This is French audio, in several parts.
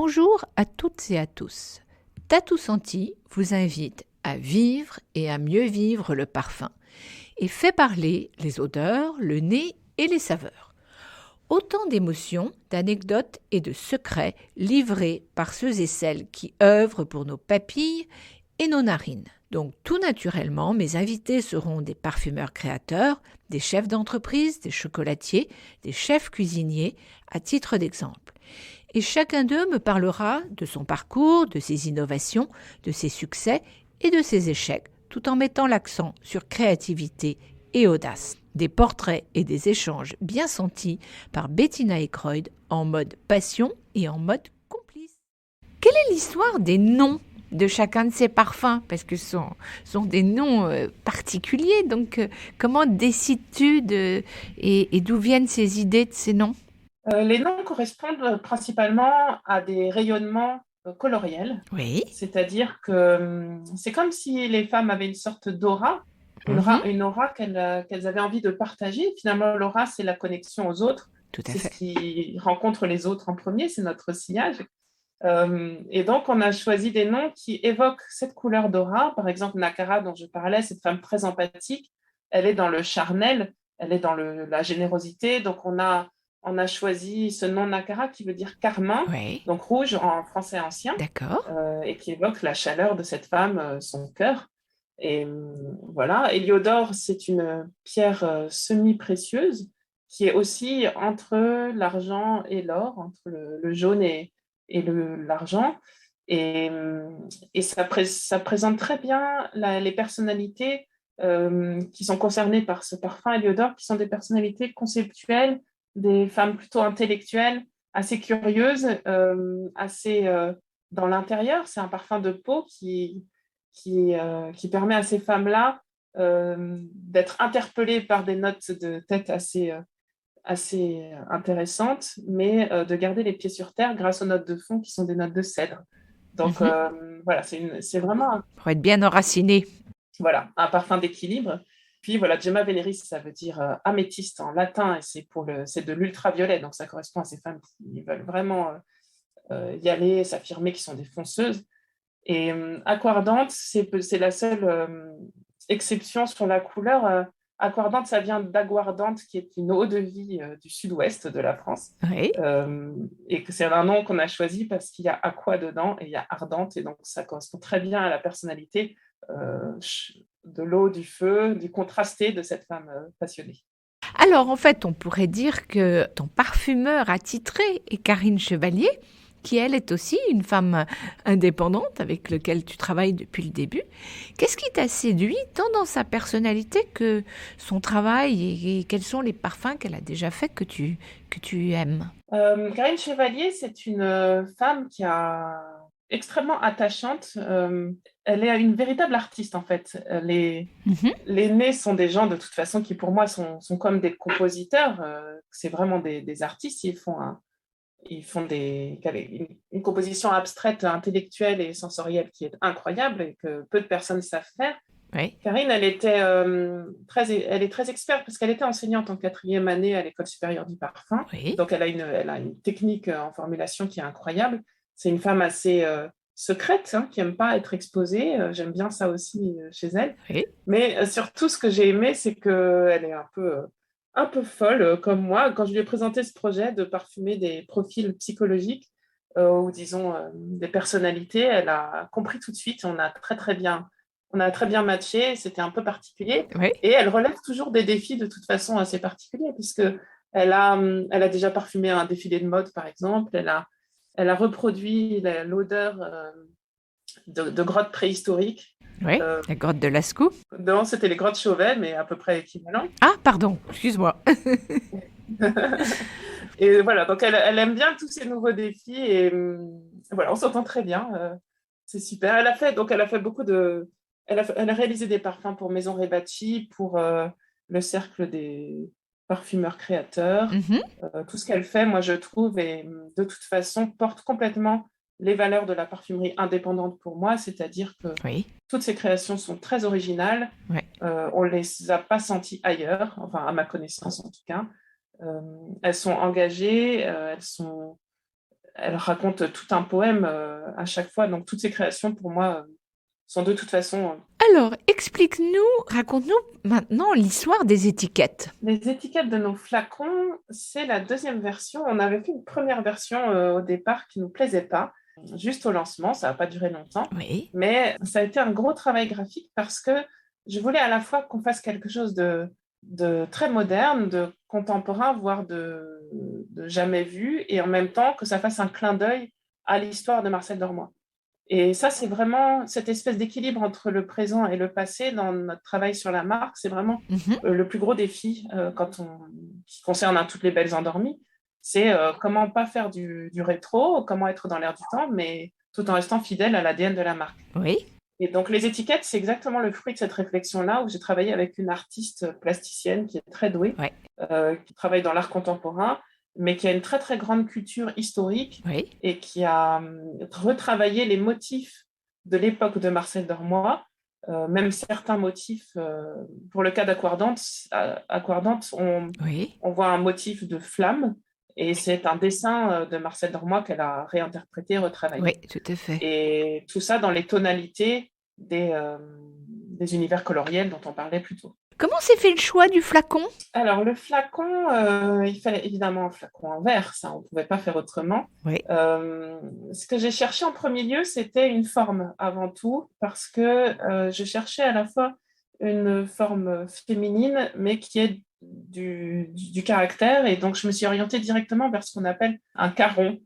Bonjour à toutes et à tous. Tatou Senti vous invite à vivre et à mieux vivre le parfum et fait parler les odeurs, le nez et les saveurs. Autant d'émotions, d'anecdotes et de secrets livrés par ceux et celles qui œuvrent pour nos papilles et nos narines. Donc tout naturellement, mes invités seront des parfumeurs créateurs, des chefs d'entreprise, des chocolatiers, des chefs cuisiniers, à titre d'exemple. Et chacun d'eux me parlera de son parcours, de ses innovations, de ses succès et de ses échecs, tout en mettant l'accent sur créativité et audace. Des portraits et des échanges bien sentis par Bettina Eckroyd en mode passion et en mode complice. Quelle est l'histoire des noms de chacun de ces parfums? Parce que ce sont des noms particuliers, donc comment décides-tu et d'où viennent ces idées de ces noms? Les noms correspondent principalement à des rayonnements coloriels, Oui. c'est-à-dire que c'est comme si les femmes avaient une sorte d'aura, Mhm. une aura qu'elles avaient envie de partager. Finalement, l'aura, c'est la connexion aux autres, Tout à c'est ce fait. qui rencontre les autres en premier, c'est notre sillage. Et donc, on a choisi des noms qui évoquent cette couleur d'aura. Par exemple, Nakara, dont je parlais, cette femme très empathique, elle est dans le charnel, elle est dans la générosité. Donc, on a choisi ce nom Nakara qui veut dire carmin, Oui. donc rouge en français ancien, D'accord. et qui évoque la chaleur de cette femme, son cœur. Et voilà. Héliodore, c'est une pierre semi-précieuse qui est aussi entre l'argent et l'or, entre le jaune et l'argent. Et, et ça présente très bien les personnalités qui sont concernées par ce parfum Héliodore, qui sont des personnalités conceptuelles, des femmes plutôt intellectuelles, assez curieuses, assez dans l'intérieur. C'est un parfum de peau qui permet à ces femmes-là d'être interpellées par des notes de tête assez intéressantes, mais de garder les pieds sur terre grâce aux notes de fond qui sont des notes de cèdre. Donc Mhm. voilà, c'est vraiment Pour être bien enraciné. voilà, un parfum d'équilibre. Puis voilà, Gemma Veneris, ça veut dire améthyste en latin, et c'est de l'ultraviolet, donc ça correspond à ces femmes qui veulent vraiment y aller, s'affirmer, qui sont des fonceuses. Et aquardante, c'est la seule exception sur la couleur. Aquardante, ça vient d'aguardante, qui est une eau de vie du sud-ouest de la France. Oui. Et que c'est un nom qu'on a choisi parce qu'il y a aqua dedans et il y a ardente. Et donc, ça correspond très bien à la personnalité de l'eau, du feu, du contrasté de cette femme passionnée. Alors, en fait, on pourrait dire que ton parfumeur attitré est Karine Chevalier, qui, elle, est aussi une femme indépendante avec laquelle tu travailles depuis le début. Qu'est-ce qui t'a séduit tant dans sa personnalité que son travail et quels sont les parfums qu'elle a déjà faits que tu aimes? Karine Chevalier, c'est une femme qui a extrêmement attachante. Elle est une véritable artiste en fait. Mhm. Les nés sont des gens de toute façon qui pour moi sont comme des compositeurs. C'est vraiment des artistes. Ils font une composition abstraite, intellectuelle et sensorielle qui est incroyable et que peu de personnes savent faire. Oui. Karine, elle est très experte parce qu'elle était enseignante en quatrième année à l'École supérieure du parfum. Oui. Donc, elle a une technique en formulation qui est incroyable. C'est une femme assez secrète, hein, qui n'aime pas être exposée. J'aime bien ça aussi chez elle. Oui. Mais surtout, ce que j'ai aimé, c'est qu'elle est un peu folle, comme moi. Quand je lui ai présenté ce projet de parfumer des profils psychologiques ou disons des personnalités, elle a compris tout de suite. On a très bien matché, c'était un peu particulier. Oui. Et elle relève toujours des défis de toute façon assez particuliers, puisque elle a déjà parfumé un défilé de mode, par exemple. Elle a reproduit l'odeur de grottes préhistoriques. Oui. Euh, La grotte de Lascaux. non, c'était les grottes Chauvet, mais à peu près équivalent. Ah, pardon, excuse-moi. Et voilà, donc elle aime bien tous ces nouveaux défis et voilà, on s'entend très bien. C'est super. Elle a fait beaucoup de. Elle a réalisé des parfums pour Maison Rebacci, pour le cercle des parfumeurs créateurs. Mhm. Tout ce qu'elle fait, moi, je trouve, et de toute façon, porte complètement les valeurs de la parfumerie indépendante pour moi, c'est-à-dire que Oui. toutes ces créations sont très originales. Oui. On ne les a pas senties ailleurs, enfin, à ma connaissance en tout cas. Elles sont engagées, elle raconte tout un poème à chaque fois. Donc, toutes ces créations, pour moi, sont de toute façon... Alors, raconte-nous maintenant l'histoire des étiquettes. Les étiquettes de nos flacons, c'est la deuxième version. On avait fait une première version au départ qui ne nous plaisait pas, juste au lancement, ça n'a pas duré longtemps. Oui. Mais ça a été un gros travail graphique parce que je voulais à la fois qu'on fasse quelque chose de très moderne, de contemporain, voire de jamais vu, et en même temps que ça fasse un clin d'œil à l'histoire de Marcel Dormoy. Et ça, c'est vraiment cette espèce d'équilibre entre le présent et le passé dans notre travail sur la marque. C'est vraiment le plus gros défi qui concerne toutes les belles endormies. C'est comment pas faire du rétro, comment être dans l'air du temps, mais tout en restant fidèle à l'ADN de la marque. Oui. Et donc, les étiquettes, c'est exactement le fruit de cette réflexion-là, où j'ai travaillé avec une artiste plasticienne qui est très douée, Ouais. qui travaille dans l'art contemporain, mais qui a une très, très grande culture historique Oui. et qui a retravaillé les motifs de l'époque de Marcel Dormoy, même certains motifs. Pour le cas d'Aquardente, Oui. on voit un motif de flamme, et c'est un dessin de Marcel Dormoy qu'elle a réinterprété, retravaillé. Oui, tout à fait. Et tout ça dans les tonalités des univers coloriels dont on parlait plus tôt. Comment s'est fait le choix du flacon? Alors, le flacon, il fallait évidemment un flacon en verre, ça, on ne pouvait pas faire autrement. Oui. Ce que j'ai cherché en premier lieu, c'était une forme avant tout, parce que je cherchais à la fois une forme féminine, mais qui est du caractère, et donc je me suis orientée directement vers ce qu'on appelle un carré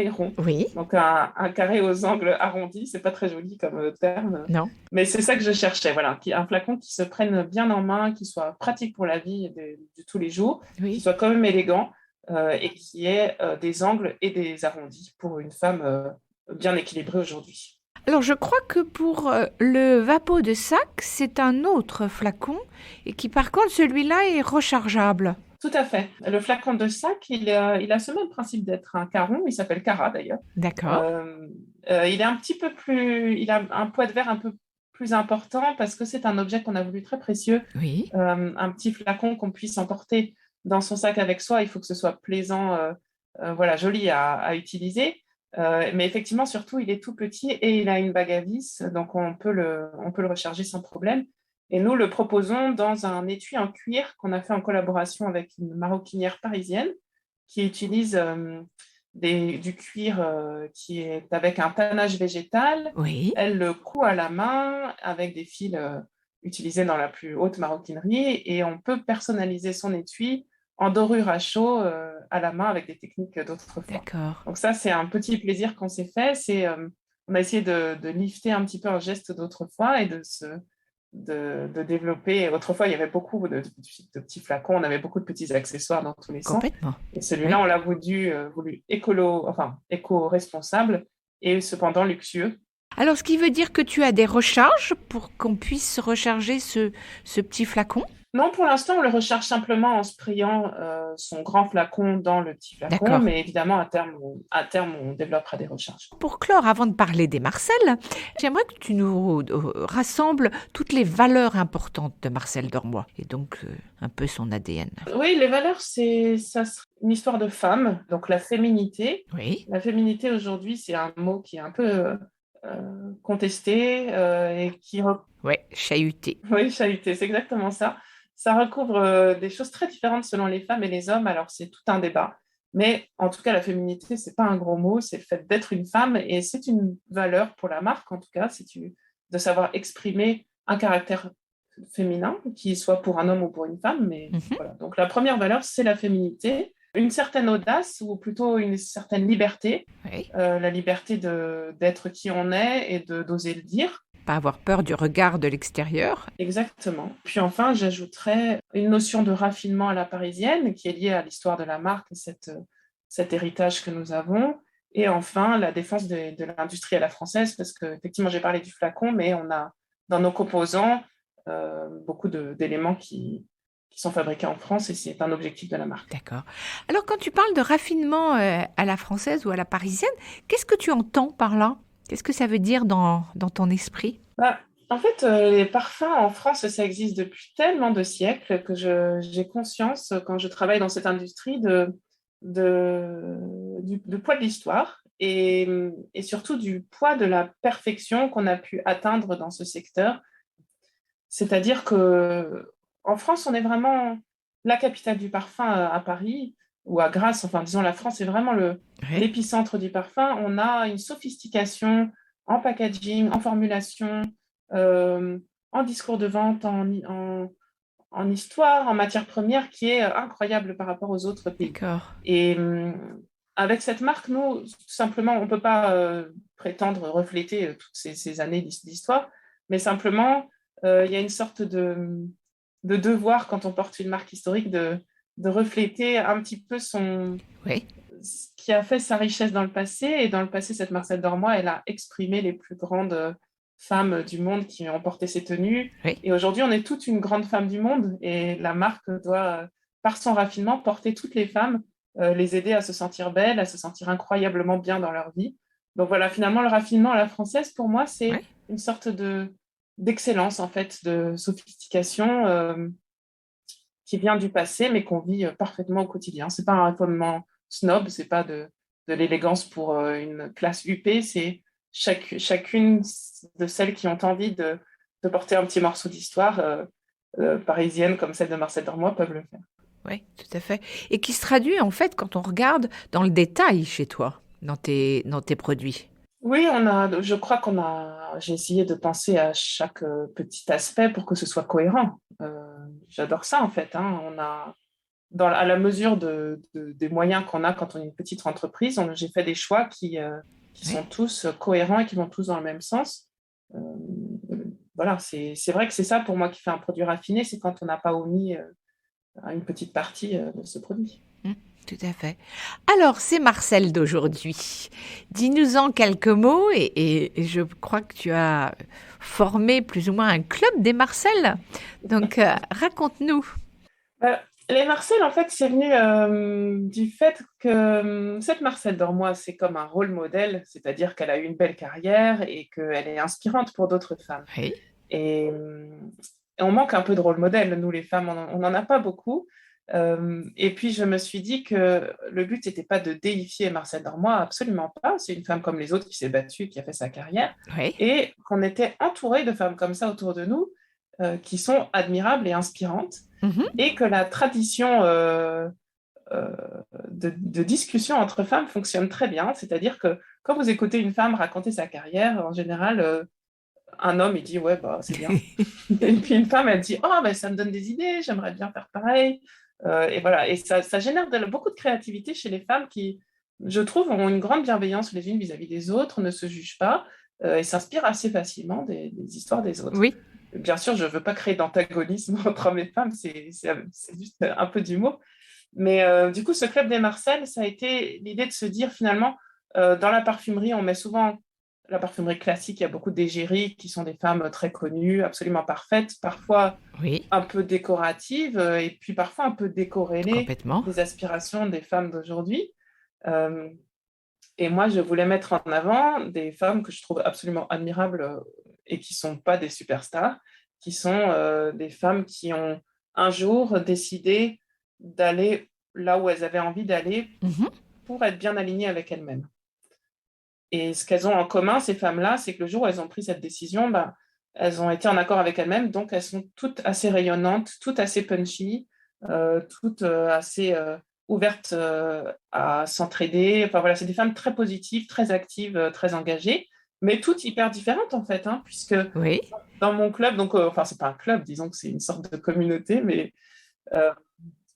rond. Oui. Donc un carré aux angles arrondis, c'est pas très joli comme terme, Non. mais c'est ça que je cherchais, voilà, un flacon qui se prenne bien en main, qui soit pratique pour la vie de tous les jours, Oui. qui soit quand même élégant et qui ait des angles et des arrondis pour une femme bien équilibrée aujourd'hui. Alors, je crois que pour le Vapeau de Sac, c'est un autre flacon et qui, par contre, celui-là est rechargeable. Tout à fait. Le flacon de Sac, il a ce même principe d'être un caron. Il s'appelle Cara d'ailleurs. D'accord. Il est un petit peu plus. Il a un poids de verre un peu plus important parce que c'est un objet qu'on a voulu très précieux. Oui. Un petit flacon qu'on puisse emporter dans son sac avec soi. Il faut que ce soit plaisant, voilà, joli à utiliser. Mais effectivement, surtout, il est tout petit et il a une bague à vis, donc on peut le recharger sans problème. Et nous le proposons dans un étui en cuir qu'on a fait en collaboration avec une maroquinière parisienne qui utilise du cuir qui est avec un tannage végétal. Oui. Elle le coud à la main avec des fils utilisés dans la plus haute maroquinerie, et on peut personnaliser son étui en dorure à chaud à la main avec des techniques d'autrefois. D'accord. Donc ça, c'est un petit plaisir qu'on s'est fait. On a essayé de lifter un petit peu un geste d'autrefois et de développer. Autrefois, il y avait beaucoup de petits flacons, on avait beaucoup de petits accessoires dans tous les sens. Complètement. Et celui-là, Oui. on l'a voulu éco-responsable et cependant luxueux. Alors, ce qui veut dire que tu as des recharges pour qu'on puisse recharger ce petit flacon? Non, pour l'instant, on le recharge simplement en sprayant son grand flacon dans le petit flacon. D'accord. Mais évidemment, à terme, on développera des recharges. Pour clore, avant de parler des Marcel, j'aimerais que tu nous rassembles toutes les valeurs importantes de Marcel Dormoy et donc un peu son ADN. Oui, les valeurs, ça serait une histoire de femme, donc la féminité. Oui. La féminité, aujourd'hui, c'est un mot qui est un peu contesté et qui... Oui, chahuté. Oui, chahuté, c'est exactement ça. Ça recouvre des choses très différentes selon les femmes et les hommes, alors c'est tout un débat. Mais en tout cas, la féminité, c'est pas un gros mot, c'est le fait d'être une femme, et c'est une valeur pour la marque, en tout cas, de savoir exprimer un caractère féminin, qui soit pour un homme ou pour une femme. Mais voilà. Donc la première valeur, c'est la féminité, une certaine audace, ou plutôt une certaine liberté, Oui. la liberté d'être qui on est et d'oser le dire. Pas avoir peur du regard de l'extérieur. Exactement. Puis enfin, j'ajouterais une notion de raffinement à la parisienne qui est liée à l'histoire de la marque et cet héritage que nous avons. Et enfin, la défense de l'industrie à la française, parce qu'effectivement, j'ai parlé du flacon, mais on a dans nos composants beaucoup d'éléments qui sont fabriqués en France, et c'est un objectif de la marque. D'accord. Alors, quand tu parles de raffinement à la française ou à la parisienne, qu'est-ce que tu entends par là? Qu'est-ce que ça veut dire dans ton esprit? En fait, les parfums en France, ça existe depuis tellement de siècles que j'ai conscience, quand je travaille dans cette industrie, du poids de l'histoire et surtout du poids de la perfection qu'on a pu atteindre dans ce secteur. C'est-à-dire qu'en France, on est vraiment la capitale du parfum à Paris ou à Grasse. Enfin, disons, la France est vraiment Oui. l'épicentre du parfum. On a une sophistication en packaging, en formulation, euh, en discours de vente, en histoire, en matière première qui est incroyable par rapport aux autres pays. D'accord. Et avec cette marque, nous, tout simplement, on ne peut pas prétendre refléter toutes ces années d'histoire, mais simplement, il y a une sorte de devoir quand on porte une marque historique de refléter un petit peu Oui. ce qui a fait sa richesse dans le passé. Et dans le passé, cette Marcel Dormoy, elle a exprimé les plus grandes femmes du monde qui ont porté ces tenues. Oui. Et aujourd'hui, on est toute une grande femme du monde et la marque doit, par son raffinement, porter toutes les femmes, les aider à se sentir belles, à se sentir incroyablement bien dans leur vie. Donc voilà, finalement, le raffinement à la française, pour moi, Oui. c'est une sorte d'excellence, en fait, de sophistication qui vient du passé, mais qu'on vit parfaitement au quotidien. C'est pas un raffinement snob, c'est pas de l'élégance pour une classe UP, c'est chacune de celles qui ont envie de porter un petit morceau d'histoire parisienne comme celle de Marcel Dormoy peuvent le faire. Oui, tout à fait. Et qui se traduit en fait quand on regarde dans le détail chez toi, dans tes produits. Oui, je crois j'ai essayé de penser à chaque petit aspect pour que ce soit cohérent. J'adore ça en fait, hein. À la mesure des moyens qu'on a quand on est une petite entreprise, j'ai fait des choix qui sont Oui. tous cohérents et qui vont tous dans le même sens. Euh, voilà, c'est vrai que c'est ça pour moi qui fait un produit raffiné, c'est quand on n'a pas omis une petite partie de ce produit. Mm, tout à fait. Alors, c'est Marcel d'aujourd'hui. Dis-nous-en quelques mots et je crois que tu as formé plus ou moins un club des Marcel. Donc, raconte-nous. Euh, les Marcel, en fait, c'est venu du fait que cette Marcel Dormoy, c'est comme un rôle modèle, c'est-à-dire qu'elle a eu une belle carrière et qu'elle est inspirante pour d'autres femmes. Oui. Et on manque un peu de rôle modèle, nous les femmes, on n'en a pas beaucoup. Et puis je me suis dit que le but n'était pas de déifier Marcel Dormoy, absolument pas. C'est une femme comme les autres qui s'est battue, qui a fait sa carrière. Oui. Et qu'on était entouré de femmes comme ça autour de nous, qui sont admirables et inspirantes. Mhm. Et que la tradition euh, de discussion entre femmes fonctionne très bien. C'est-à-dire que quand vous écoutez une femme raconter sa carrière, en général, un homme, il dit, ouais, bah, c'est bien. Et puis une femme, elle dit, oh, bah, ça me donne des idées, j'aimerais bien faire pareil. Et voilà, et ça génère beaucoup de créativité chez les femmes qui, je trouve, ont une grande bienveillance les unes vis-à-vis des autres, ne se jugent pas et s'inspirent assez facilement des histoires des autres. Oui. Bien sûr, je ne veux pas créer d'antagonisme entre hommes et femmes, c'est juste un peu d'humour. Mais du coup, ce club des Marcel, ça a été l'idée de se dire finalement, dans la parfumerie, on met souvent la parfumerie classique, il y a beaucoup d'égéries qui sont des femmes très connues, absolument parfaites, parfois Oui. un peu décoratives et puis parfois un peu décorrélées Complètement. des aspirations des femmes d'aujourd'hui. Euh, et moi, je voulais mettre en avant des femmes que je trouve absolument admirables et qui ne sont pas des superstars, qui sont des femmes qui ont un jour décidé d'aller là où elles avaient envie d'aller Mhm. pour être bien alignées avec elles-mêmes. Et ce qu'elles ont en commun, ces femmes-là, c'est que le jour où elles ont pris cette décision, bah, elles ont été en accord avec elles-mêmes, donc elles sont toutes assez rayonnantes, toutes assez punchy, toutes assez ouvertes à s'entraider. Enfin voilà, c'est des femmes très positives, très actives, très engagées, mais toutes hyper différentes en fait, hein, puisque Oui. dans mon club, donc enfin c'est pas un club, disons que c'est une sorte de communauté, mais euh,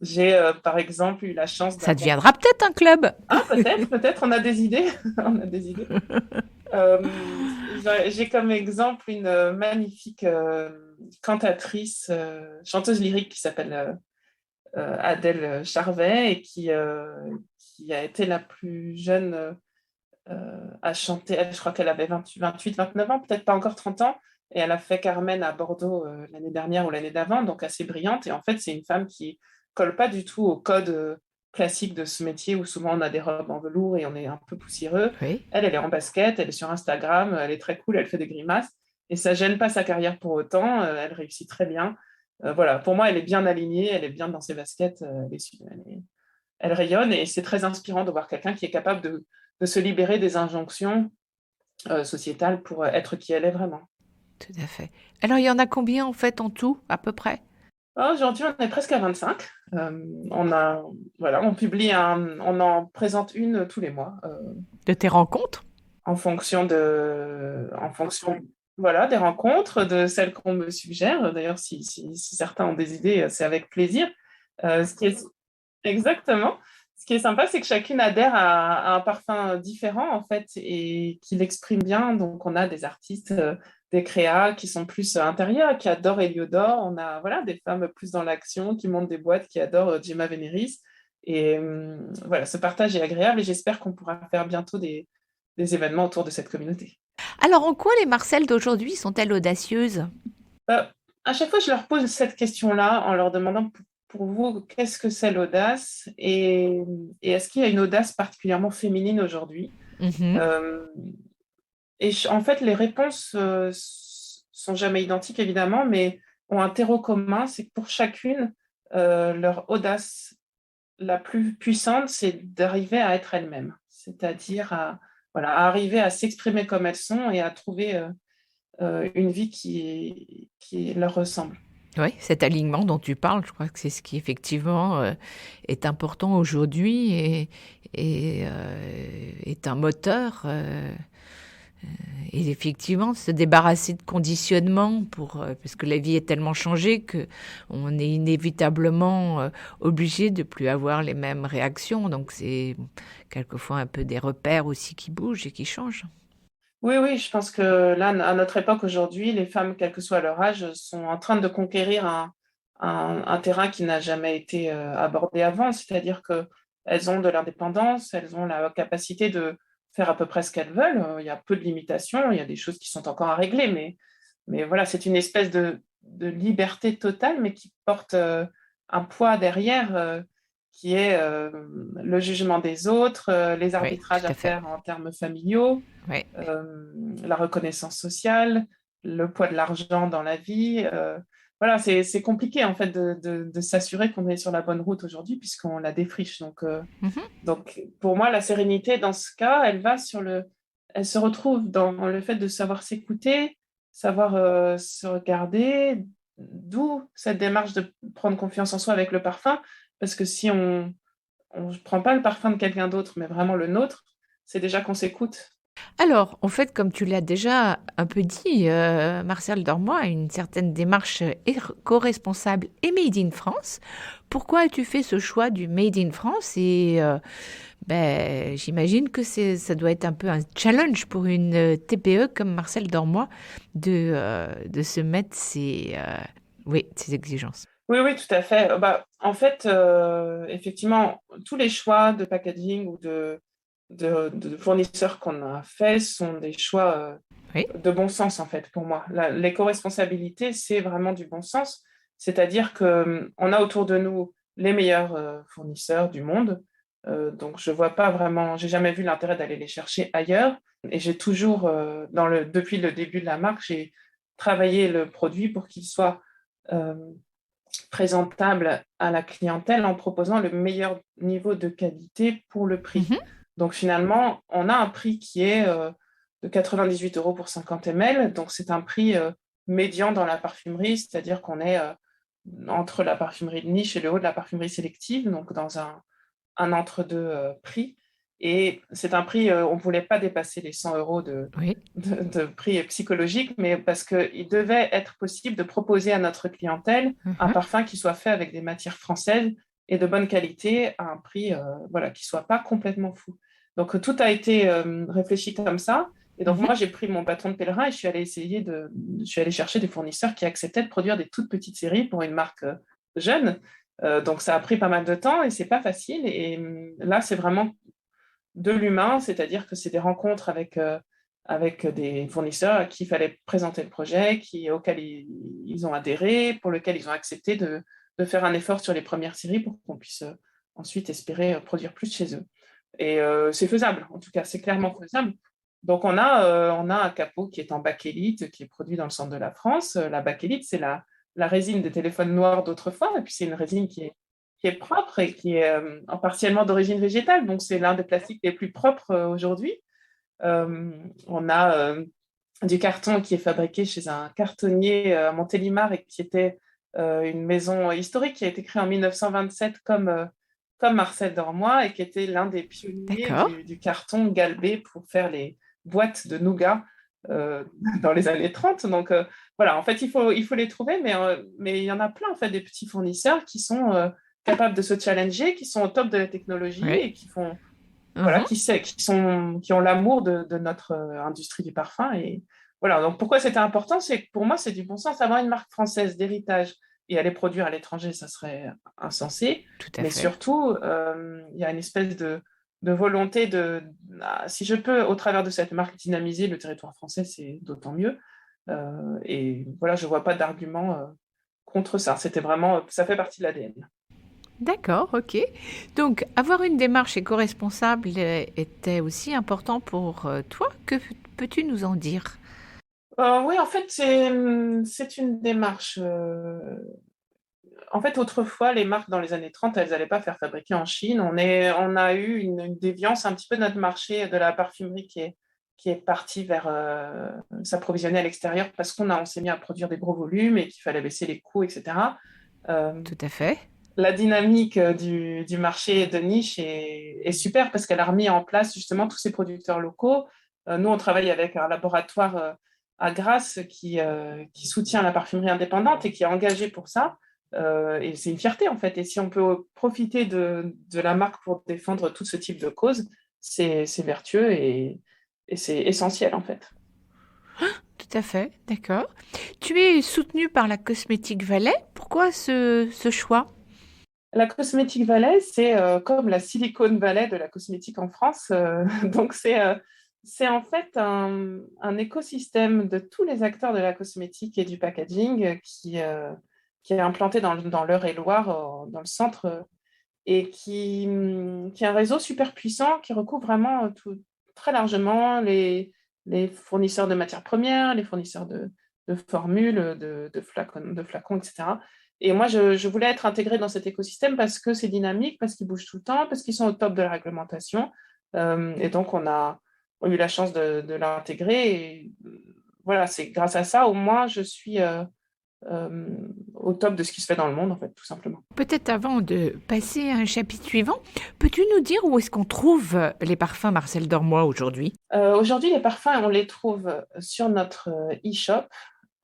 j'ai par exemple eu la chance Ça d'avoir... deviendra peut-être un club. Ah peut-être, on a des idées, on a des idées. J'ai comme exemple une magnifique cantatrice, chanteuse lyrique qui s'appelle Adèle Charvet et qui a été la plus jeune à chanter. Je crois qu'elle avait 28, 29 ans, peut-être pas encore 30 ans. Et elle a fait Carmen à Bordeaux l'année dernière ou l'année d'avant, donc assez brillante. Et en fait, c'est une femme qui colle pas du tout au code classique de ce métier où souvent on a des robes en velours et on est un peu poussiéreux. Oui. Elle est en basket, elle est sur Instagram, elle est très cool, elle fait des grimaces. Et ça gêne pas sa carrière pour autant. Elle réussit très bien. Voilà, pour moi, elle est bien alignée, elle est bien dans ses baskets. elle rayonne et c'est très inspirant de voir quelqu'un qui est capable de se libérer des injonctions sociétales pour être qui elle est vraiment. Tout à fait. Alors, il y en a combien en fait en tout, à peu près? Aujourd'hui, on est presque à 25. On a, voilà, on en présente une tous les mois De tes rencontres? en fonction, voilà, des rencontres, de celles qu'on me suggère. D'ailleurs, si certains ont des idées, c'est avec plaisir. Ce qui est exactement. Ce qui est sympa, c'est que chacune adhère à un parfum différent, en fait, et qui l'exprime bien. Donc, on a des artistes, des créas qui sont plus intérieurs, qui adorent Heliodore. On a, voilà, des femmes plus dans l'action, qui montent des boîtes, qui adorent Gemma Veneris. Et voilà, ce partage est agréable et j'espère qu'on pourra faire bientôt des événements autour de cette communauté. Alors, en quoi les Marcel d'aujourd'hui sont-elles audacieuses? Euh, à chaque fois, je leur pose cette question-là en leur demandant pour vous, qu'est-ce que c'est l'audace et est-ce qu'il y a une audace particulièrement féminine aujourd'hui? Mhm. Euh, en fait, les réponses sont jamais identiques, évidemment, mais ont un terreau commun, c'est que pour chacune, leur audace la plus puissante, c'est d'arriver à être elle-même, c'est-à-dire voilà, à arriver à s'exprimer comme elles sont et à trouver une vie qui leur ressemble. Oui, cet alignement dont tu parles, je crois que c'est ce qui effectivement est important aujourd'hui et est un moteur. Et effectivement, se débarrasser de conditionnement parce que la vie est tellement changée que on est inévitablement obligé de plus avoir les mêmes réactions. Donc c'est quelquefois un peu des repères aussi qui bougent et qui changent. Oui, oui, je pense que là, à notre époque aujourd'hui, les femmes, quel que soit leur âge, sont en train de conquérir un terrain qui n'a jamais été abordé avant, c'est-à-dire qu'elles ont de l'indépendance, elles ont la capacité de faire à peu près ce qu'elles veulent. Il y a peu de limitations, il y a des choses qui sont encore à régler, mais voilà, c'est une espèce de liberté totale, mais qui porte un poids derrière qui est le jugement des autres, les Oui, arbitrages tout à à fait. faire en termes familiaux, Oui. la reconnaissance sociale, le poids de l'argent dans la vie. Voilà, c'est compliqué en fait de s'assurer qu'on est sur la bonne route aujourd'hui puisqu'on la défriche. Mhm. Donc, pour moi, la sérénité dans ce cas, elle se retrouve dans le fait de savoir s'écouter, savoir se regarder, d'où cette démarche de prendre confiance en soi avec le parfum, parce que si on ne prend pas le parfum de quelqu'un d'autre, mais vraiment le nôtre, c'est déjà qu'on s'écoute. Alors, en fait, comme tu l'as déjà un peu dit, Marcel Dormoy a une certaine démarche éco-responsable et made in France. Pourquoi as-tu fait ce choix du made in France? Et ben, j'imagine que ça doit être un peu un challenge pour une TPE comme Marcel Dormoy de se mettre oui, ses exigences. Oui, oui, tout à fait. Bah, en fait, effectivement, tous les choix de packaging ou de fournisseurs qu'on a fait sont des choix Oui. de bon sens, en fait, pour moi. L'éco-responsabilité, c'est vraiment du bon sens. C'est-à-dire qu'on a autour de nous les meilleurs fournisseurs du monde. Donc, je vois pas vraiment, j'ai jamais vu l'intérêt d'aller les chercher ailleurs. Et j'ai toujours, depuis le début de la marque, j'ai travaillé le produit pour qu'il soit euh, présentable à la clientèle en proposant le meilleur niveau de qualité pour le prix. Mhm. Donc finalement, on a un prix qui est de 98 euros pour 50 ml. Donc c'est un prix médian dans la parfumerie, c'est-à-dire qu'on est entre la parfumerie de niche et le haut de la parfumerie sélective, donc dans un entre-deux prix. Et c'est un prix, on ne voulait pas dépasser les 100 euros Oui. de prix psychologique, mais parce qu'il devait être possible de proposer à notre clientèle un Mhm. parfum qui soit fait avec des matières françaises et de bonne qualité à un prix voilà, qui ne soit pas complètement fou. Donc tout a été réfléchi comme ça. Et donc moi, Mhm. j'ai pris mon bâton de pèlerin et je suis allée chercher des fournisseurs qui acceptaient de produire des toutes petites séries pour une marque jeune. Donc ça a pris pas mal de temps et c'est pas facile. Et là, c'est vraiment de l'humain, c'est-à-dire que c'est des rencontres avec des fournisseurs à qui il fallait présenter le projet, auquel ils ont adhéré, pour lequel ils ont accepté de faire un effort sur les premières séries pour qu'on puisse ensuite espérer produire plus chez eux. Et c'est faisable, en tout cas, c'est clairement faisable. Donc on a un capot qui est en bakélite, qui est produit dans le centre de la France. La bakélite, c'est la résine des téléphones noirs d'autrefois, et puis c'est une résine qui est propre et qui est partiellement d'origine végétale. Donc, c'est l'un des plastiques les plus propres aujourd'hui. On a du carton qui est fabriqué chez un cartonnier à Montélimar et qui était une maison historique qui a été créée en 1927 comme Marcel Dormoy et qui était l'un des pionniers D'accord. du carton galbé pour faire les boîtes de nougat euh, dans les années 30. Donc voilà, en fait, il faut les trouver, mais il y en a plein, en fait, des petits fournisseurs qui sont capables de se challenger, qui sont au top de la technologie Oui. et qui font, voilà, Mhm. qui ont l'amour de notre industrie du parfum. Et voilà, donc pourquoi c'était important, c'est que pour moi, c'est du bon sens. Avoir une marque française d'héritage et aller produire à l'étranger, ça serait insensé. Tout à Mais fait. surtout, il y a une espèce de volonté si je peux, au travers de cette marque, dynamiser le territoire français, c'est d'autant mieux. Et voilà, je ne vois pas d'argument contre ça. C'était vraiment, ça fait partie de l'ADN. D'accord, ok. Donc, avoir une démarche éco-responsable était aussi important pour toi. Que peux-tu nous en dire? Oui, en fait, c'est une démarche. En fait, autrefois, les marques dans les années 30, elles n'allaient pas faire fabriquer en Chine. On a eu une déviance un petit peu de notre marché de la parfumerie qui est partie vers s'approvisionner à l'extérieur parce on s'est mis à produire des gros volumes et qu'il fallait baisser les coûts, etc. Euh, Tout à fait. la dynamique du marché de niche est super parce qu'elle a remis en place justement tous ces producteurs locaux. Nous, on travaille avec un laboratoire à Grasse qui soutient la parfumerie indépendante et qui est engagé pour ça. Et c'est une fierté en fait. Et si on peut profiter de la marque pour défendre tout ce type de cause, c'est vertueux et c'est essentiel en fait. Tout à fait. D'accord. Tu es soutenu par la Cosmétique Valais. Pourquoi ce choix? La Cosmétique Valley, c'est comme la Silicon Valley de la cosmétique en France. Donc, c'est en fait un écosystème de tous les acteurs de la cosmétique et du packaging qui est implanté dans l'Eure-et-Loire, dans le centre, et qui est un réseau super puissant qui recouvre vraiment très largement les fournisseurs de matières premières, les fournisseurs de formules, de flacons, etc. Et moi, je voulais être intégrée dans cet écosystème parce que c'est dynamique, parce qu'ils bougent tout le temps, parce qu'ils sont au top de la réglementation. Et donc, on a eu la chance de l'intégrer. Et voilà, c'est grâce à ça, au moins, je suis au top de ce qui se fait dans le monde, en fait, tout simplement. Peut-être avant de passer à un chapitre suivant, peux-tu nous dire où est-ce qu'on trouve les parfums Marcel Dormoy aujourd'hui? Aujourd'hui, les parfums, on les trouve sur notre e-shop.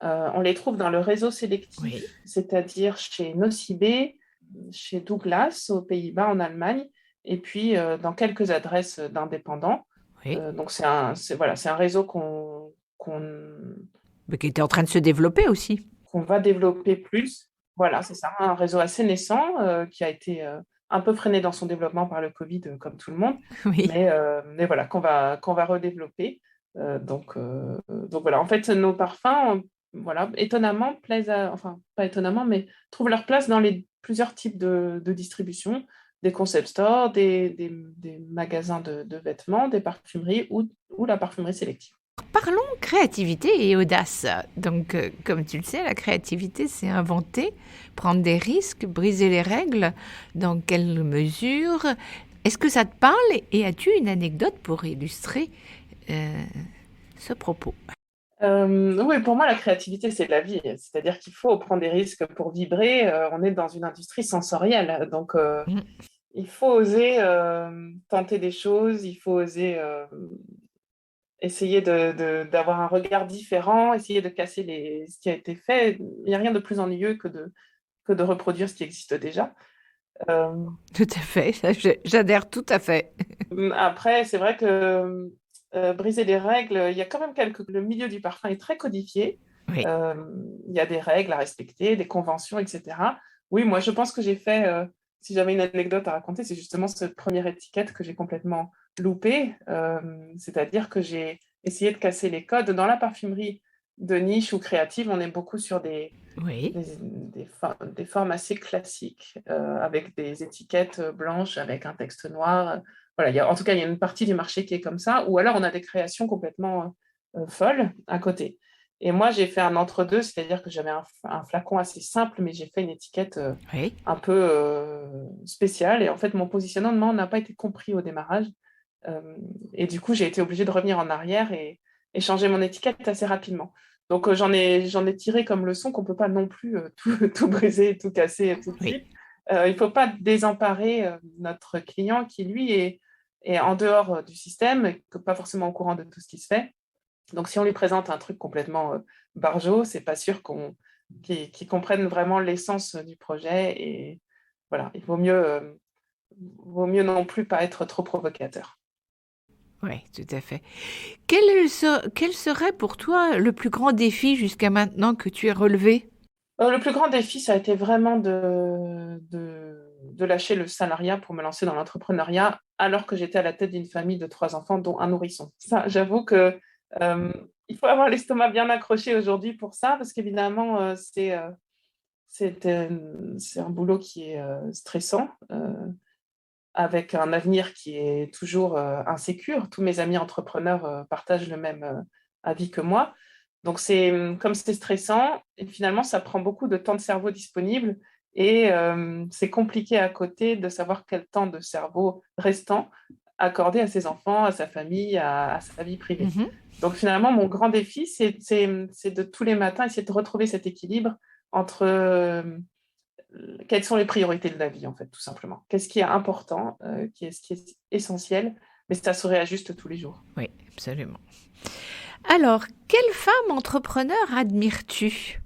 On les trouve dans le réseau Oui, sélectif, c'est-à-dire chez Nocibé, chez Douglas aux Pays-Bas, en Allemagne, et puis dans quelques adresses d'indépendants. oui. Donc voilà, c'est un réseau Mais qui était en train de se développer aussi. qu'on va développer plus. Voilà, c'est ça, un réseau assez naissant qui a été un peu freiné dans son développement par le Covid, comme tout le monde, Oui. mais voilà, qu'on va redévelopper. Donc voilà, en fait, nos parfums, voilà, étonnamment, enfin, pas étonnamment, mais trouvent leur place dans les plusieurs types de distribution, des concept stores, des magasins de vêtements, des parfumeries ou la parfumerie sélective. Parlons créativité et audace. Donc, comme tu le sais, la créativité, c'est inventer, prendre des risques, briser les règles. Dans quelle mesure? Est-ce que ça te parle et as-tu une anecdote pour illustrer euh, ce propos? Oui, pour moi, la créativité, c'est de la vie. C'est-à-dire qu'il faut prendre des risques pour vibrer. On est dans une industrie sensorielle. Donc, Mm. il faut oser tenter des choses. Il faut oser essayer d'avoir un regard différent, essayer de casser ce qui a été fait. Il n'y a rien de plus ennuyeux que de reproduire ce qui existe déjà. Euh, Tout à fait, j'adhère tout à fait. Après, c'est vrai que briser les règles, il y a quand même le milieu du parfum est très codifié. Oui, Euh, il y a des règles à respecter, des conventions, etc. Oui, moi, je pense que j'ai fait, si j'avais une anecdote à raconter, c'est justement cette première étiquette que j'ai complètement loupée. C'est-à-dire que j'ai essayé de casser les codes. Dans la parfumerie de niche ou créative, on est beaucoup sur oui. des formes assez classiques, avec des étiquettes blanches, avec un texte noir. Voilà, en tout cas, il y a une partie du marché qui est comme ça, ou alors on a des créations complètement folles à côté. Et moi, j'ai fait un entre-deux, c'est-à-dire que j'avais un flacon assez simple, mais j'ai fait une étiquette Oui. un peu spéciale. Et en fait, mon positionnement n'a pas été compris au démarrage. Euh, et du coup, j'ai été obligée de revenir en arrière et changer mon étiquette assez rapidement. Donc, j'en ai tiré comme leçon qu'on ne peut pas non plus tout briser, tout casser tout de Oui. suite. Il ne faut pas désemparer notre client qui, lui, est en dehors du système, et pas forcément au courant de tout ce qui se fait. Donc, si on lui présente un truc complètement barjot, c'est pas sûr qu'il comprenne vraiment l'essence du projet. Et voilà, il vaut mieux non plus pas être trop provocateur. Oui, tout à fait. Quel serait pour toi le plus grand défi jusqu'à maintenant que tu as relevé? Le plus grand défi, ça a été vraiment de lâcher le salariat pour me lancer dans l'entrepreneuriat, alors que j'étais à la tête d'une famille de 3 enfants, dont un nourrisson. Ça, j'avoue que euh, il faut avoir l'estomac bien accroché aujourd'hui pour ça, parce qu'évidemment, c'est un boulot qui est stressant, avec un avenir qui est toujours insécure. Tous mes amis entrepreneurs partagent le même avis que moi. Donc, comme c'est stressant, et finalement, ça prend beaucoup de temps de cerveau disponible et c'est compliqué à côté de savoir quel temps de cerveau restant accorder à ses enfants, à sa famille, à sa vie privée. Mhm. Donc, finalement, mon grand défi, c'est de tous les matins essayer de retrouver cet équilibre entre quelles sont les priorités de la vie, en fait, tout simplement. Qu'est-ce qui est important, ce qui est essentiel, mais ça se réajuste tous les jours. Oui, absolument. Alors, quelle femme entrepreneur admires-tu?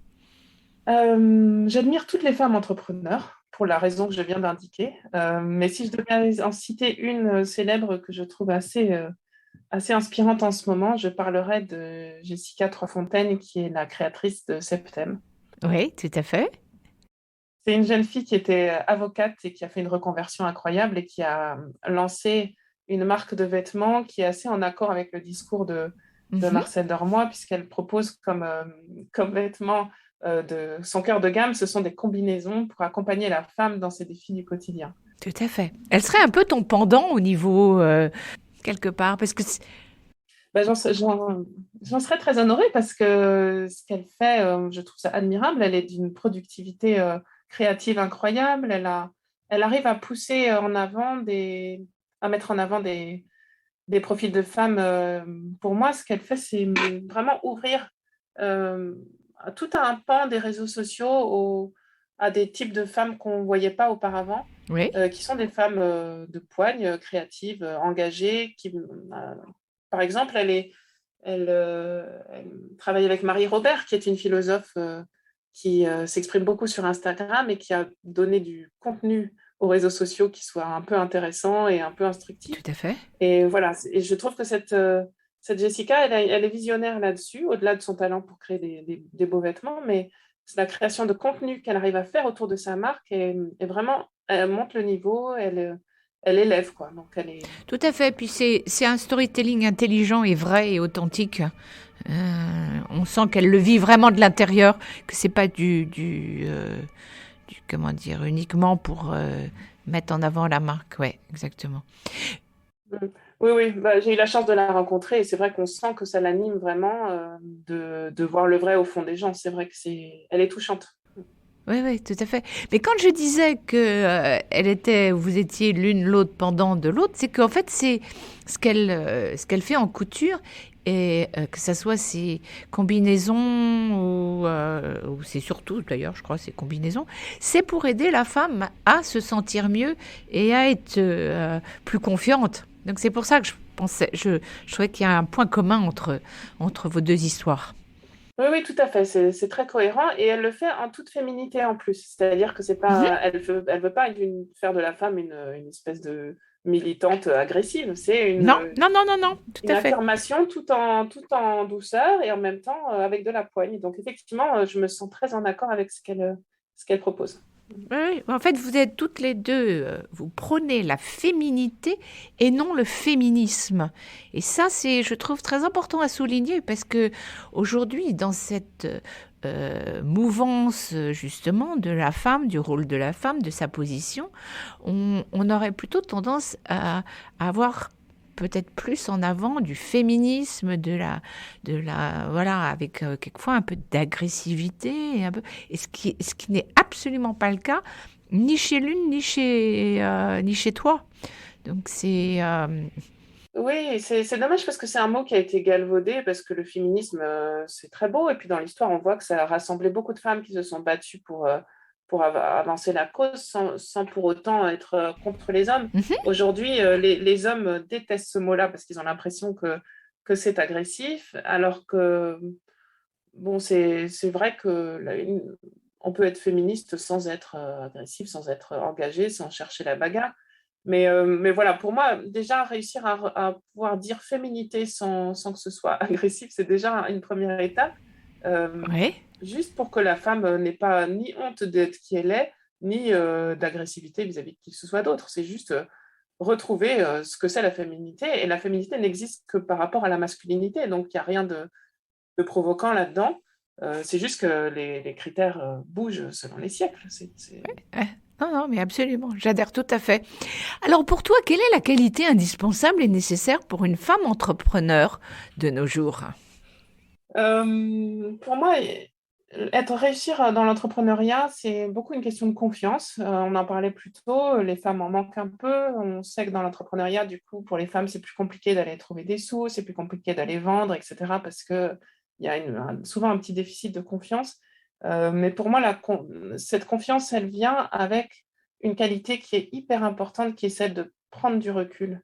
J'admire toutes les femmes entrepreneurs pour la raison que je viens d'indiquer. Mais si je devais en citer une célèbre que je trouve assez inspirante en ce moment, je parlerai de Jessica Troisfontaine, qui est la créatrice de Septem. Oui, tout à fait. C'est une jeune fille qui était avocate et qui a fait une reconversion incroyable et qui a lancé une marque de vêtements qui est assez en accord avec le discours de Mhm. Marcel Dormoy, puisqu'elle propose comme vêtements de son cœur de gamme, ce sont des combinaisons pour accompagner la femme dans ses défis du quotidien. Tout à fait. Elle serait un peu ton pendant au niveau, quelque part, parce que Ben, j'en serais très honorée parce que ce qu'elle fait, je trouve ça admirable. Elle est d'une productivité créative incroyable. Elle arrive à pousser à mettre en avant des profils de femmes. Pour moi, ce qu'elle fait, c'est vraiment ouvrir euh, tout un pan des réseaux sociaux à des types de femmes qu'on ne voyait pas auparavant, oui. qui sont des femmes de poigne, créatives, engagées, par exemple, elle travaille avec Marie Robert, qui est une philosophe qui s'exprime beaucoup sur Instagram et qui a donné du contenu aux réseaux sociaux qui soit un peu intéressant et un peu instructif. Tout à fait. Et voilà, et je trouve que cette Jessica, elle est visionnaire là-dessus, au-delà de son talent pour créer des beaux vêtements, mais c'est la création de contenu qu'elle arrive à faire autour de sa marque et vraiment, elle monte le niveau, elle élève, quoi. Donc, elle est... Tout à fait. Puis c'est un storytelling intelligent et vrai et authentique. On sent qu'elle le vit vraiment de l'intérieur, que c'est pas comment dire, uniquement pour mettre en avant la marque. Ouais, exactement. Oui, oui, bah, j'ai eu la chance de la rencontrer et c'est vrai qu'on sent que ça l'anime vraiment de voir le vrai au fond des gens. C'est vrai que elle est touchante. Oui, oui, tout à fait. Mais quand je disais que vous étiez l'une l'autre pendant de l'autre, c'est qu'en fait, c'est ce qu'elle fait en couture et que ça soit ses combinaisons ou c'est surtout, d'ailleurs, je crois, ses combinaisons, c'est pour aider la femme à se sentir mieux et à être plus confiante. Donc c'est pour ça que je trouvais qu'il y a un point commun entre vos deux histoires. Oui, oui, tout à fait. C'est très cohérent et elle le fait en toute féminité en plus. C'est-à-dire que c'est Mhm. pas, elle veut pas faire de la femme une espèce de militante agressive. C'est Non, non, non, non, non, tout une à fait. affirmation tout en douceur et en même temps avec de la poigne. Donc effectivement, je me sens très en accord avec ce qu'elle propose. Oui, oui. En fait, vous êtes toutes les deux, vous prônez la féminité et non le féminisme. Et ça, c'est, je trouve, très important à souligner parce que aujourd'hui, dans cette mouvance justement de la femme, du rôle de la femme, de sa position, on aurait plutôt tendance à avoir peut-être plus en avant du féminisme, voilà, avec quelquefois un peu d'agressivité, et ce qui n'est absolument pas le cas, ni chez l'une, ni chez toi. Donc Oui, c'est dommage parce que c'est un mot qui a été galvaudé, parce que le féminisme, c'est très beau. Et puis dans l'histoire, on voit que ça a rassemblé beaucoup de femmes qui se sont battues pour avancer la cause sans pour autant être contre les hommes. Mhm. Aujourd'hui, les hommes détestent ce mot-là parce qu'ils ont l'impression que c'est agressif, alors que, bon, c'est vrai que on peut être féministe sans être agressif, sans être engagé, sans chercher la bagarre. Mais voilà, pour moi, déjà réussir à pouvoir dire féminité sans que ce soit agressif, c'est déjà une première étape. Euh, Ouais. Juste pour que la femme n'ait pas ni honte d'être qui elle est, ni d'agressivité vis-à-vis de qui que ce soit d'autre. C'est juste retrouver ce que c'est la féminité. Et la féminité n'existe que par rapport à la masculinité. Donc, il n'y a rien de provoquant là-dedans. C'est juste que les critères bougent selon les siècles. Ouais. Non, non, mais absolument, j'adhère tout à fait. Alors pour toi, quelle est la qualité indispensable et nécessaire pour une femme entrepreneur de nos jours? Pour moi, réussir dans l'entrepreneuriat, c'est beaucoup une question de confiance. On en parlait plus tôt, les femmes en manquent un peu. On sait que dans l'entrepreneuriat, du coup, pour les femmes, c'est plus compliqué d'aller trouver des sous, c'est plus compliqué d'aller vendre, etc. parce qu'il y a souvent un petit déficit de confiance. Mais pour moi, cette confiance, elle vient avec une qualité qui est hyper importante, qui est celle de prendre du recul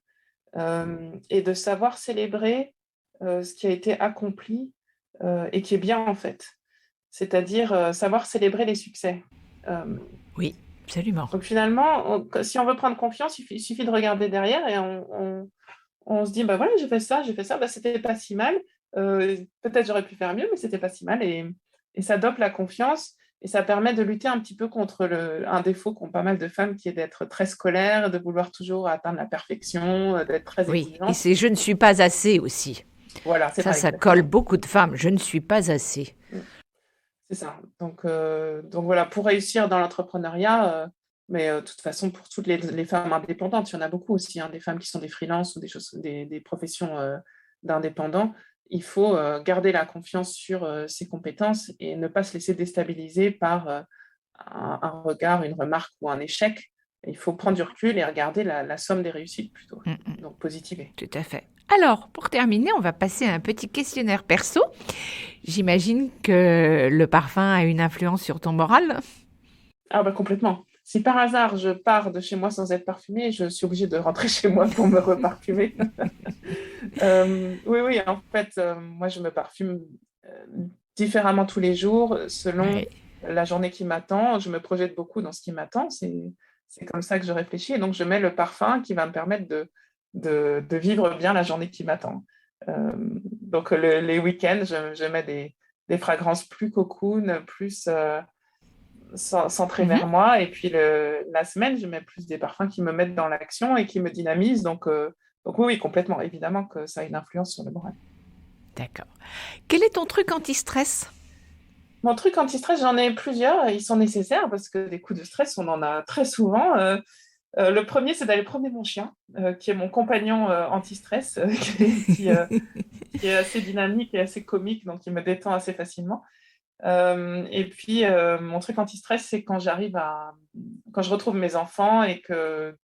et de savoir célébrer ce qui a été accompli et qui est bien en fait. C'est-à-dire savoir célébrer les succès. Euh, Oui, absolument. donc finalement, si on veut prendre confiance, il suffit de regarder derrière et on se dit, bah voilà, j'ai fait ça, bah, c'était pas si mal. Peut-être j'aurais pu faire mieux, mais c'était pas si mal. Et ça dope la confiance et ça permet de lutter un petit peu contre un défaut qu'ont pas mal de femmes, qui est d'être très scolaire, de vouloir toujours atteindre la perfection, d'être très Oui, et exigeante. c'est je ne suis pas assez aussi. Voilà, c'est Ça colle exactement. beaucoup de femmes. Je ne suis pas assez. C'est ça. Donc voilà, pour réussir dans l'entrepreneuriat, mais de toute façon, pour toutes les femmes indépendantes, il y en a beaucoup aussi, hein, des femmes qui sont des freelances ou des professions d'indépendants, il faut garder la confiance sur ses compétences et ne pas se laisser déstabiliser par un regard, une remarque ou un échec. Il faut prendre du recul et regarder la somme des réussites plutôt, Mm, mm, donc positiver. tout à fait. Alors, pour terminer, on va passer à un petit questionnaire perso. J'imagine que le parfum a une influence sur ton moral. Ah bah complètement. Si par hasard je pars de chez moi sans être parfumée, je suis obligée de rentrer chez moi pour me reparfumer. Oui, oui, en fait, moi je me parfume euh, différemment tous les jours selon Ouais, la journée qui m'attend. Je me projette beaucoup dans ce qui m'attend. C'est comme ça que je réfléchis. Et donc je mets le parfum qui va me permettre de vivre bien la journée qui m'attend. Donc les week-ends, je mets des fragrances plus cocoon, plus centré vers mhm, moi. Et puis la semaine, je mets plus des parfums qui me mettent dans l'action et qui me dynamisent. Donc oui, oui, complètement. Évidemment que ça a une influence sur le moral. d'accord. Quel est ton truc anti-stress? Mon truc anti-stress, j'en ai plusieurs. Ils sont nécessaires parce que des coups de stress, on en a très souvent. Le premier, c'est d'aller promener mon chien, qui est mon compagnon anti-stress, qui est assez dynamique et assez comique, donc il me détend assez facilement. Et puis, mon truc anti-stress, c'est quand je retrouve mes enfants et que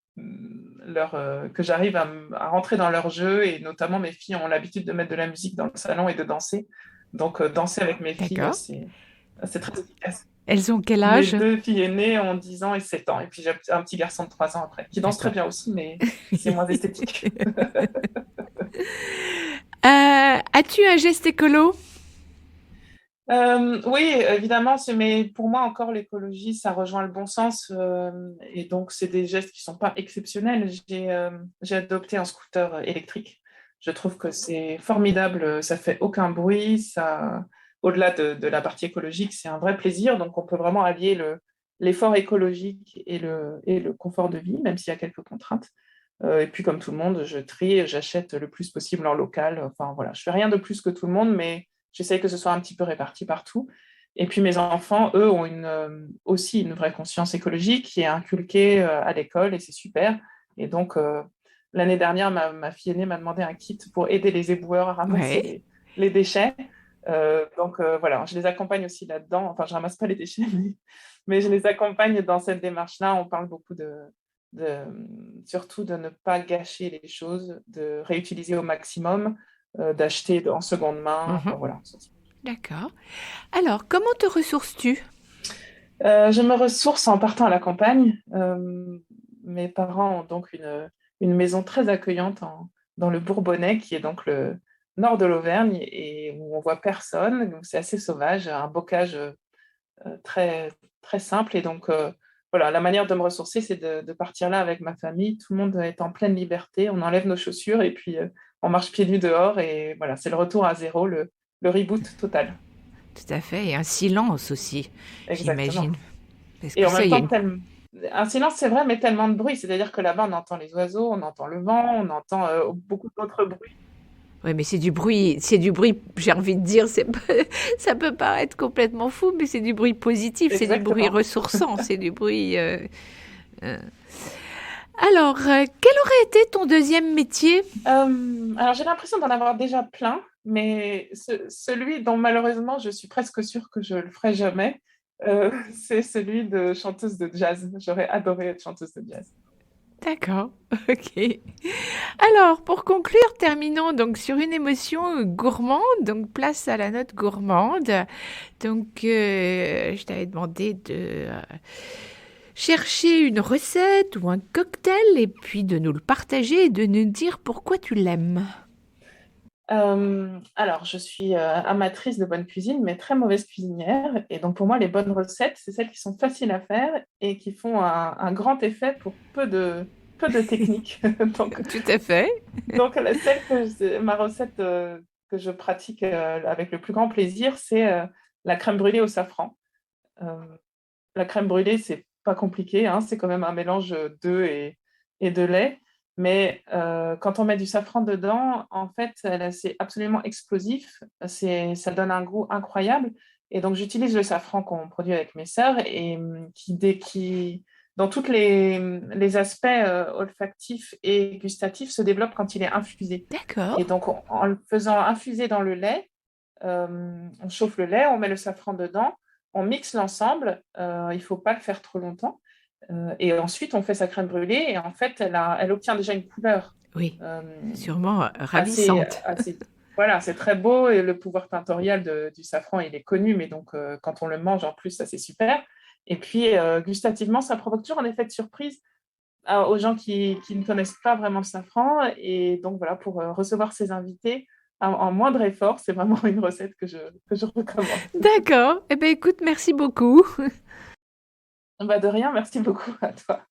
j'arrive à rentrer dans leur jeu. Et notamment, mes filles ont l'habitude de mettre de la musique dans le salon et de danser. Donc, danser avec mes filles, D'accord. c'est très efficace. Elles ont quel Mes âge? deux filles aînées ont 10 ans et 7 ans. Et puis, j'ai un petit garçon de 3 ans après, qui danse très D'accord. bien aussi, mais c'est moins esthétique. As-tu un geste écolo? Oui, évidemment, mais pour moi encore l'écologie, ça rejoint le bon sens et donc c'est des gestes qui sont pas exceptionnels. J'ai adopté un scooter électrique. Je trouve que c'est formidable, ça fait aucun bruit, ça, au-delà de la partie écologique, c'est un vrai plaisir. Donc on peut vraiment allier l'effort écologique et le confort de vie, même s'il y a quelques contraintes. Et puis comme tout le monde, je trie, j'achète le plus possible en local. Enfin voilà, je fais rien de plus que tout le monde, mais j'essaie que ce soit un petit peu réparti partout. Et puis mes enfants, eux, ont aussi une vraie conscience écologique qui est inculquée à l'école et c'est super. Et donc, l'année dernière, ma fille aînée m'a demandé un kit pour aider les éboueurs à ramasser Ouais. les déchets. Donc voilà, je les accompagne aussi là-dedans. Enfin, je ramasse pas les déchets, mais je les accompagne dans cette démarche-là. On parle beaucoup de, surtout de ne pas gâcher les choses, de réutiliser au maximum, d'acheter en seconde main. Mhm. Enfin, voilà. D'accord. Alors, comment te ressources-tu? Je me ressource en partant à la campagne. Mes parents ont donc une maison très accueillante dans le Bourbonnais, qui est donc le nord de l'Auvergne, et où on voit personne. Donc c'est assez sauvage, un bocage très, très simple. Et donc, voilà, la manière de me ressourcer, c'est de partir là avec ma famille. Tout le monde est en pleine liberté. On enlève nos chaussures et puis on marche pieds nus dehors. Et voilà, c'est le retour à zéro, le reboot total. Tout à fait. Et un silence aussi, Exactement. j'imagine. Parce Et que en ça, même il y a temps, une... un silence, c'est vrai, mais tellement de bruit. C'est-à-dire que là-bas, on entend les oiseaux, on entend le vent, on entend beaucoup d'autres bruits. Oui, mais c'est du bruit, j'ai envie de dire, ça peut paraître complètement fou, mais c'est du bruit positif, c'est du bruit Exactement. ressourçant, c'est du bruit... euh. Alors, quel aurait été ton deuxième métier? Alors, j'ai l'impression d'en avoir déjà plein, mais celui dont malheureusement je suis presque sûre que je ne le ferai jamais, c'est celui de chanteuse de jazz. J'aurais adoré être chanteuse de jazz. D'accord, ok. Alors, pour conclure, terminons donc sur une émotion gourmande, donc place à la note gourmande. Donc, je t'avais demandé de chercher une recette ou un cocktail et puis de nous le partager et de nous dire pourquoi tu l'aimes. Alors, je suis amatrice de bonne cuisine, mais très mauvaise cuisinière. Et donc, pour moi, les bonnes recettes, c'est celles qui sont faciles à faire et qui font un grand effet pour peu de technique. Donc, Tout à fait. donc ma recette que je pratique avec le plus grand plaisir, c'est la crème brûlée au safran. Euh, la crème brûlée, c'est pas compliqué, hein, c'est quand même un mélange d'œufs et de lait. Mais quand on met du safran dedans, en fait, c'est absolument explosif. Ça donne un goût incroyable. Et donc, j'utilise le safran qu'on produit avec mes sœurs et dans tous les aspects olfactifs et gustatifs, se développe quand il est infusé. D'accord. Et donc, en le faisant infuser dans le lait, on chauffe le lait, on met le safran dedans, on mixe l'ensemble. Il ne faut pas le faire trop longtemps. Et ensuite, on fait sa crème brûlée et en fait, elle obtient déjà une couleur Oui, euh, sûrement assez, ravissante. assez. Voilà, c'est très beau et le pouvoir tintorial du safran, il est connu, mais donc quand on le mange en plus, ça c'est super. Et puis, gustativement, ça provoque toujours un effet de surprise aux gens qui ne connaissent pas vraiment le safran. Et donc, voilà, pour recevoir ces invités en moindre effort, c'est vraiment une recette que je recommande. D'accord. Eh bien, écoute, merci beaucoup. Bah, de rien, merci beaucoup à toi.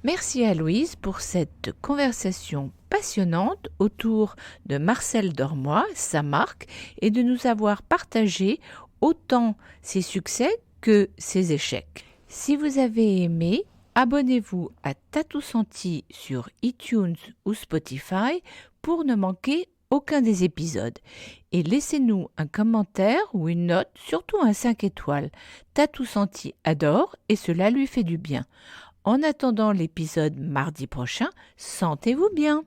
Merci à Louise pour cette conversation passionnante autour de Marcel Dormoy, sa marque, et de nous avoir partagé autant ses succès que ses échecs. Si vous avez aimé, abonnez-vous à Tatou Senti sur iTunes ou Spotify pour ne manquer aucun des épisodes. Et laissez-nous un commentaire ou une note, surtout un 5 étoiles. Tatou Senti adore et cela lui fait du bien. En attendant l'épisode mardi prochain, sentez-vous bien.